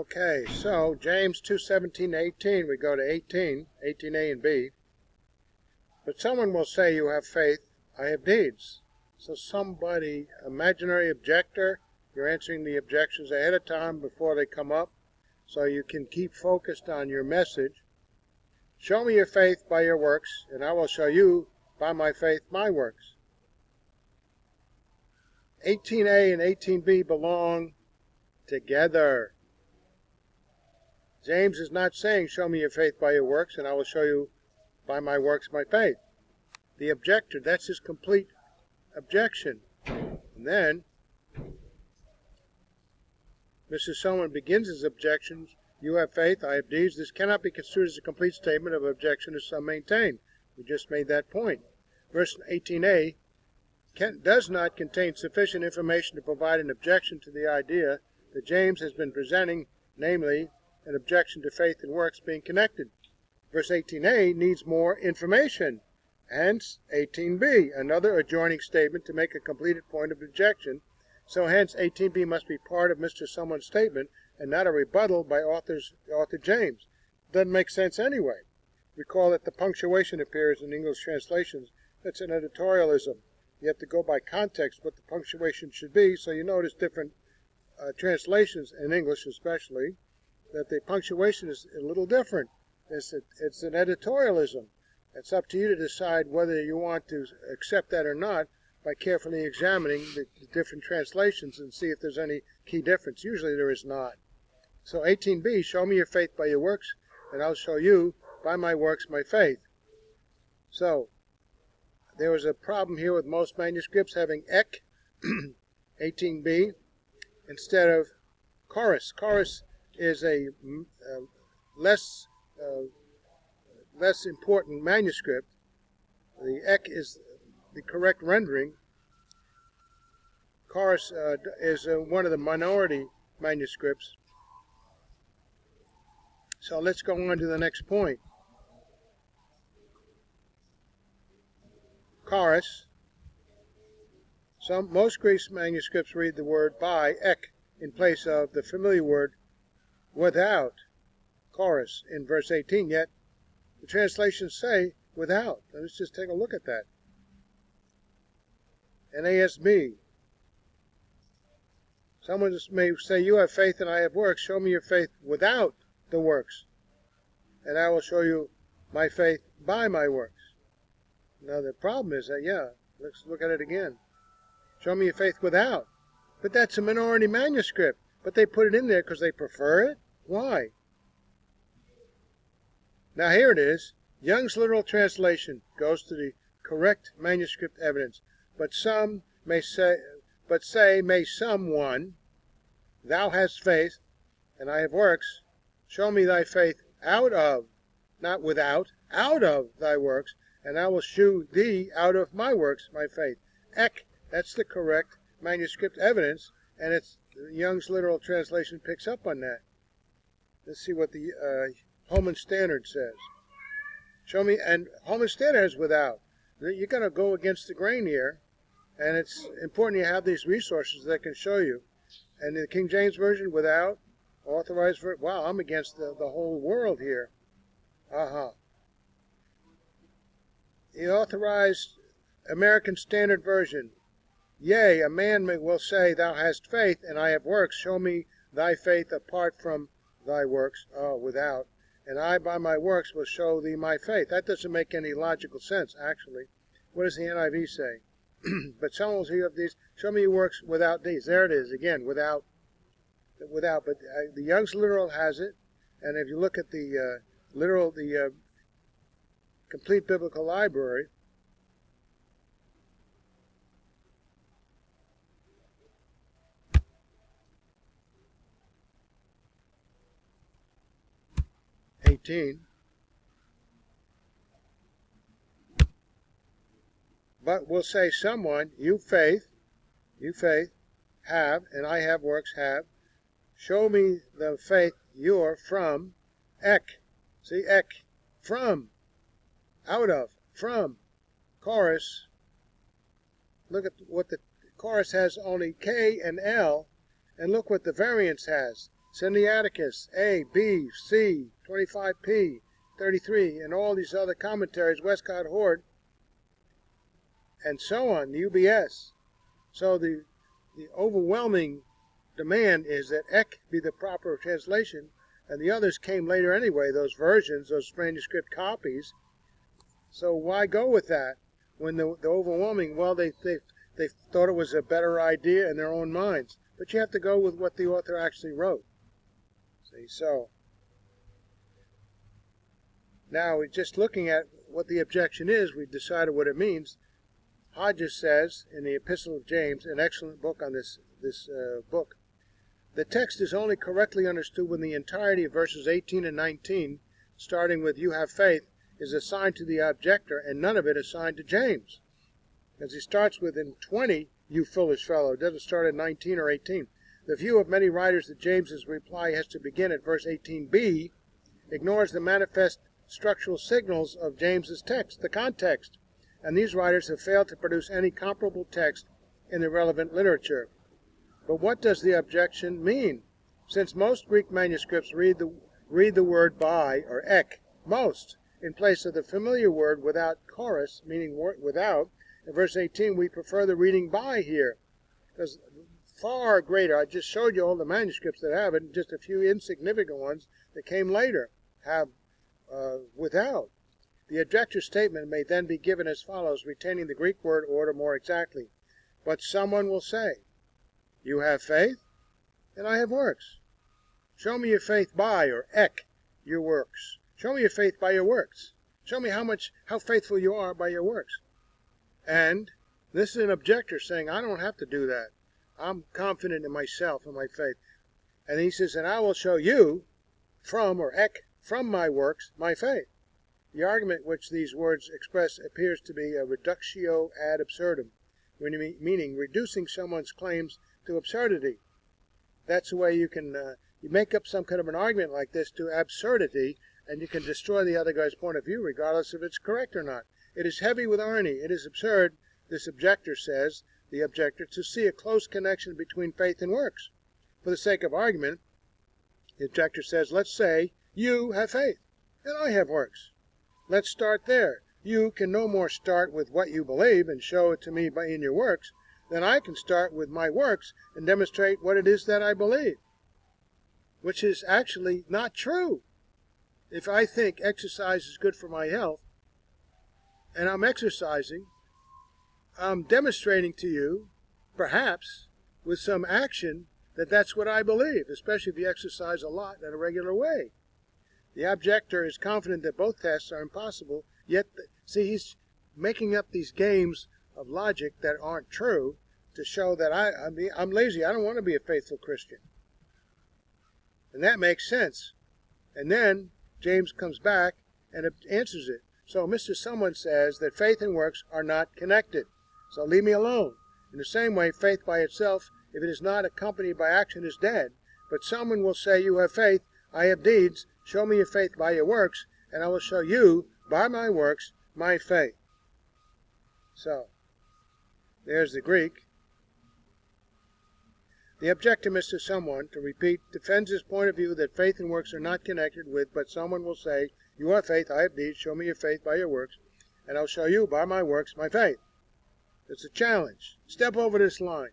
Okay, so James 2:17-18, we go to 18a and b. But someone will say, you have faith, I have deeds. So somebody, imaginary objector, you're answering the objections ahead of time before they come up, so you can keep focused on your message. Show me your faith by your works, and I will show you by my faith my works. 18a and 18b belong together. James is not saying, show me your faith by your works, and I will show you by my works my faith. The objector, that's his complete objection. And then, Mr. Someone begins his objections, you have faith, I have deeds. This cannot be construed as a complete statement of objection as some maintain. We just made that point. Verse 18a does not contain sufficient information to provide an objection to the idea that James has been presenting, namely, an objection to faith and works being connected. Verse 18a needs more information. Hence, 18b, another adjoining statement to make a completed point of objection. So hence, 18b must be part of Mr. Someone's statement and not a rebuttal by author James. Doesn't make sense anyway. Recall that the punctuation appears in English translations. That's an editorialism. You have to go by context what the punctuation should be, so you notice different translations, in English especially, that the punctuation is a little different. It's an editorialism. It's up to you to decide whether you want to accept that or not by carefully examining the different translations and see if there's any key difference. Usually there is not. So 18b, show me your faith by your works, and I'll show you by my works my faith. So, there was a problem here with most manuscripts having ek, 18b, instead of chorus. Chorus is a less important manuscript. The ek is the correct rendering. Chorus is one of the minority manuscripts. So let's go on to the next point. Chorus. Most Greek manuscripts read the word by, ek, in place of the familiar word without, chorus, in verse 18, yet the translations say without. Let's just take a look at that. NASB. Someone may say, you have faith and I have works. Show me your faith without the works, and I will show you my faith by my works. Now the problem is that, let's look at it again. Show me your faith without. But that's a minority manuscript. But they put it in there because they prefer it? Why? Now here it is. Young's literal translation goes to the correct manuscript evidence. But some may say, may someone, thou hast faith, and I have works. Show me thy faith out of, not without, out of thy works, and I will shew thee out of my works my faith. Ek, that's the correct manuscript evidence, and it's Young's literal translation picks up on that. Let's see what the Holman Standard says. Show me, and Holman Standard is without. You're going to go against the grain here, and it's important you have these resources that can show you. And the King James Version, without, authorized for, wow, I'm against the whole world here. The authorized American Standard Version. Yea, a man will say, thou hast faith, and I have works. Show me thy faith apart from thy works. Without. And I by my works will show thee my faith. That doesn't make any logical sense, actually. What does the NIV say? But someone will say, you have these. Show me your works without these. There it is, again, without. But the Young's literal has it. And if you look at the Complete Biblical Library, but will say someone, you faith, have, and I have works, have. Show me the faith you're from, ek. See, ek, from, out of, from. Chorus. Look at what the chorus has, only K and L, and look what the variance has. Sinaiticus, A, B, C, 25P, 33, and all these other commentaries, Westcott Hort, and so on, the UBS. So the overwhelming demand is that ek be the proper translation, and the others came later anyway, those versions, those manuscript copies. So why go with that when the overwhelming, well, they thought it was a better idea in their own minds. But you have to go with what the author actually wrote. See, so now we're just looking at what the objection is. We've decided what it means. Hodges says in the Epistle of James, an excellent book on this book, the text is only correctly understood when the entirety of verses 18 and 19, starting with "you have faith," is assigned to the objector, and none of it assigned to James. As he starts with in 20, "you foolish fellow," it doesn't start at 19 or 18. The view of many writers that James's reply has to begin at verse 18b ignores the manifest structural signals of James's text, the context, and these writers have failed to produce any comparable text in the relevant literature. But what does the objection mean? Since most Greek manuscripts read the word by or ek, most, in place of the familiar word without chorus, meaning without, in verse 18 we prefer the reading by here, because far greater, I just showed you all the manuscripts that have it, and just a few insignificant ones that came later have without. The objector's statement may then be given as follows, retaining the Greek word order more exactly. But someone will say, "You have faith, and I have works. Show me your faith by, or ek, your works. Show me your faith by your works. Show me how faithful you are by your works." And this is an objector saying, I don't have to do that. I'm confident in myself and my faith. And he says, and I will show you from, or ek, from my works, my faith. The argument which these words express appears to be a reductio ad absurdum, meaning reducing someone's claims to absurdity. That's the way you can you make up some kind of an argument like this to absurdity, and you can destroy the other guy's point of view, regardless if it's correct or not. It is heavy with irony. It is absurd, this objector says, the objector, to see a close connection between faith and works. For the sake of argument, the objector says, let's say you have faith, and I have works. Let's start there. You can no more start with what you believe and show it to me in your works than I can start with my works and demonstrate what it is that I believe, which is actually not true. If I think exercise is good for my health, and I'm exercising, I'm demonstrating to you, perhaps, with some action, that that's what I believe, especially if you exercise a lot in a regular way. The objector is confident that both tests are impossible, yet, see, he's making up these games of logic that aren't true to show that I'm lazy. I don't want to be a faithful Christian. And that makes sense. And then James comes back and answers it. So Mr. Someone says that faith and works are not connected. So leave me alone. In the same way, faith by itself, if it is not accompanied by action, is dead. But someone will say, you have faith, I have deeds. Show me your faith by your works, and I will show you, by my works, my faith. So, there's the Greek. The objector, Mr. Someone, to repeat, defends his point of view that faith and works are not connected with, but someone will say, you have faith, I have deeds, show me your faith by your works, and I'll show you, by my works, my faith. It's a challenge. Step over this line.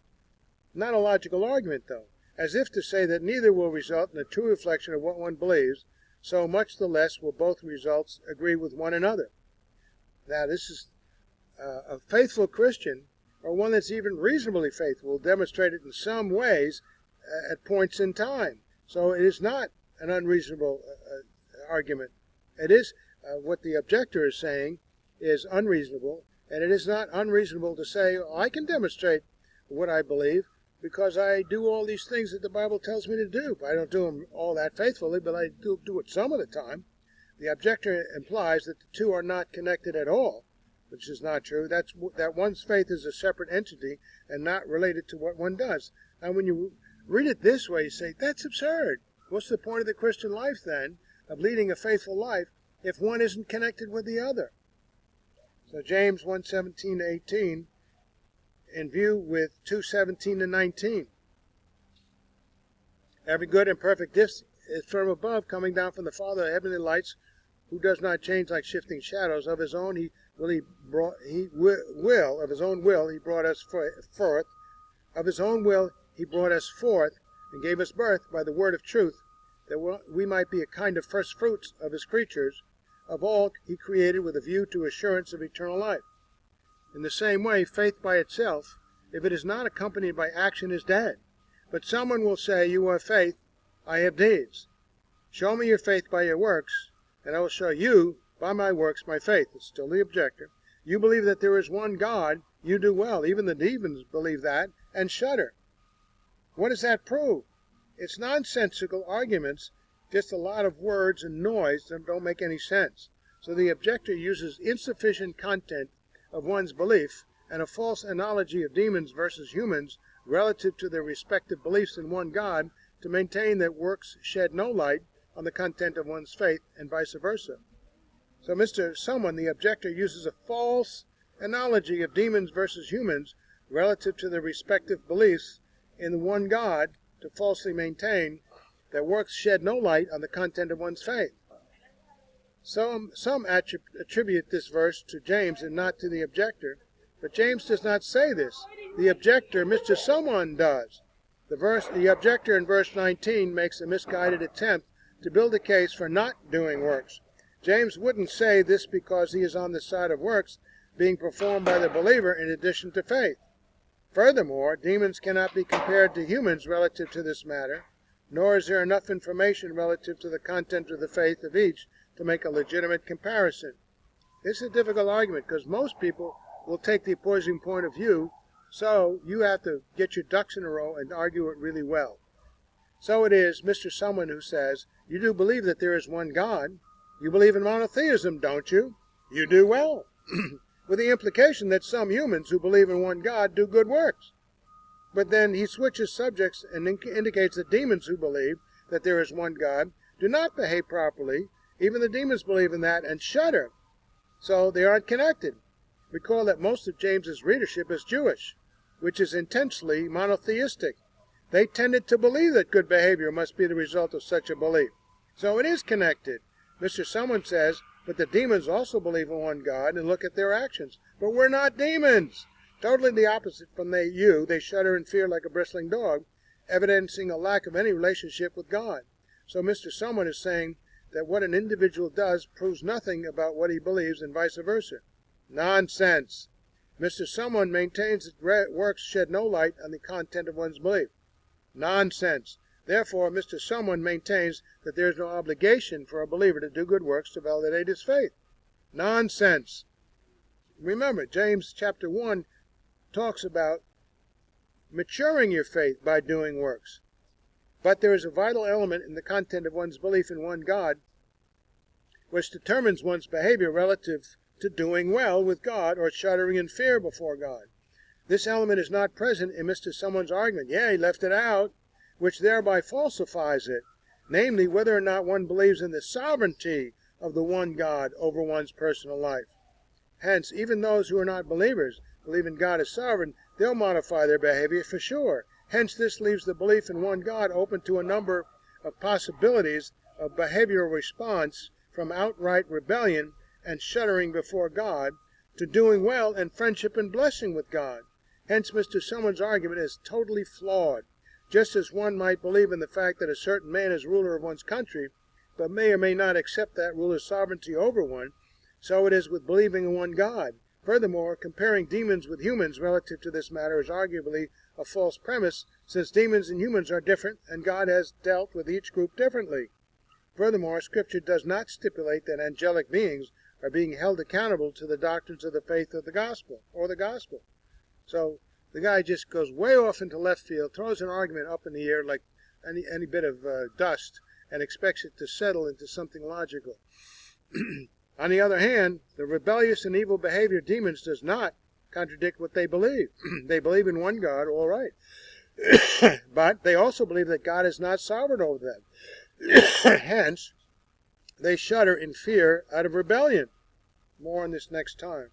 Not a logical argument, though, as if to say that neither will result in a true reflection of what one believes, so much the less will both results agree with one another. Now, this is a faithful Christian, or one that's even reasonably faithful, will demonstrate it in some ways at points in time. So it is not an unreasonable argument. It is what the objector is saying is unreasonable, and it is not unreasonable to say, I can demonstrate what I believe because I do all these things that the Bible tells me to do. I don't do them all that faithfully, but I do it some of the time. The objector implies that the two are not connected at all, which is not true. That one's faith is a separate entity and not related to what one does. And when you read it this way, you say, that's absurd. What's the point of the Christian life, then, of leading a faithful life if one isn't connected with the other? So James 1:17-18, in view with 2:17-19. Every good and perfect gift is from above, coming down from the Father of heavenly lights, who does not change like shifting shadows. Of his own will, of his own will, he brought us forth. Of his own will, he brought us forth and gave us birth by the word of truth, that we might be a kind of first fruits of his creatures. Of all he created with a view to assurance of eternal life. In the same way, faith by itself, if it is not accompanied by action, is dead. But someone will say, you have faith, I have deeds. Show me your faith by your works, and I will show you by my works my faith. It's still the objector. You believe that there is one God, you do well. Even the demons believe that and shudder. What does that prove? It's nonsensical arguments, just a lot of words and noise that don't make any sense. So the objector uses insufficient content of one's belief and a false analogy of demons versus humans relative to their respective beliefs in one God to maintain that works shed no light on the content of one's faith and vice versa. So Mr. Someone, the objector, uses a false analogy of demons versus humans relative to their respective beliefs in the one God to falsely maintain that works shed no light on the content of one's faith. Some attribute this verse to James and not to the objector, but James does not say this. The objector, Mr. Someone, does. The objector in verse 19 makes a misguided attempt to build a case for not doing works. James wouldn't say this because he is on the side of works being performed by the believer in addition to faith. Furthermore, demons cannot be compared to humans relative to this matter, nor is there enough information relative to the content of the faith of each to make a legitimate comparison. This is a difficult argument because most people will take the opposing point of view, so you have to get your ducks in a row and argue it really well. So it is Mr. Someone who says, you do believe that there is one God. You believe in monotheism, don't you? You do well. With the implication that some humans who believe in one God do good works. But then he switches subjects and indicates that demons who believe that there is one God do not behave properly. Even the demons believe in that and shudder. So they aren't connected. Recall that most of James's readership is Jewish, which is intensely monotheistic. They tended to believe that good behavior must be the result of such a belief. So it is connected. Mr. Someone says, but the demons also believe in one God and look at their actions. But we're not demons. Totally the opposite from you. They shudder in fear like a bristling dog, evidencing a lack of any relationship with God. So Mr. Someone is saying that what an individual does proves nothing about what he believes and vice versa. Nonsense. Mr. Someone maintains that works shed no light on the content of one's belief. Nonsense. Therefore, Mr. Someone maintains that there is no obligation for a believer to do good works to validate his faith. Nonsense. Remember, James chapter 1 talks about maturing your faith by doing works. But there is a vital element in the content of one's belief in one God, which determines one's behavior relative to doing well with God or shuddering in fear before God. This element is not present in Mr. Someone's argument. Yeah, he left it out, which thereby falsifies it, namely whether or not one believes in the sovereignty of the one God over one's personal life. Hence, even those who are not believers believe in God as sovereign, they'll modify their behavior for sure. Hence, this leaves the belief in one God open to a number of possibilities of behavioral response from outright rebellion and shuddering before God to doing well and friendship and blessing with God. Hence, Mr. Someone's argument is totally flawed. Just as one might believe in the fact that a certain man is ruler of one's country, but may or may not accept that ruler's sovereignty over one, so it is with believing in one God. Furthermore, comparing demons with humans relative to this matter is arguably a false premise, since demons and humans are different, and God has dealt with each group differently. Furthermore, Scripture does not stipulate that angelic beings are being held accountable to the doctrines of the faith of the gospel, or the gospel. So, the guy just goes way off into left field, throws an argument up in the air like any bit of dust, and expects it to settle into something logical. On the other hand, the rebellious and evil behavior of demons does not contradict what they believe. They believe in one God, all right. But they also believe that God is not sovereign over them. Hence, they shudder in fear out of rebellion. More on this next time.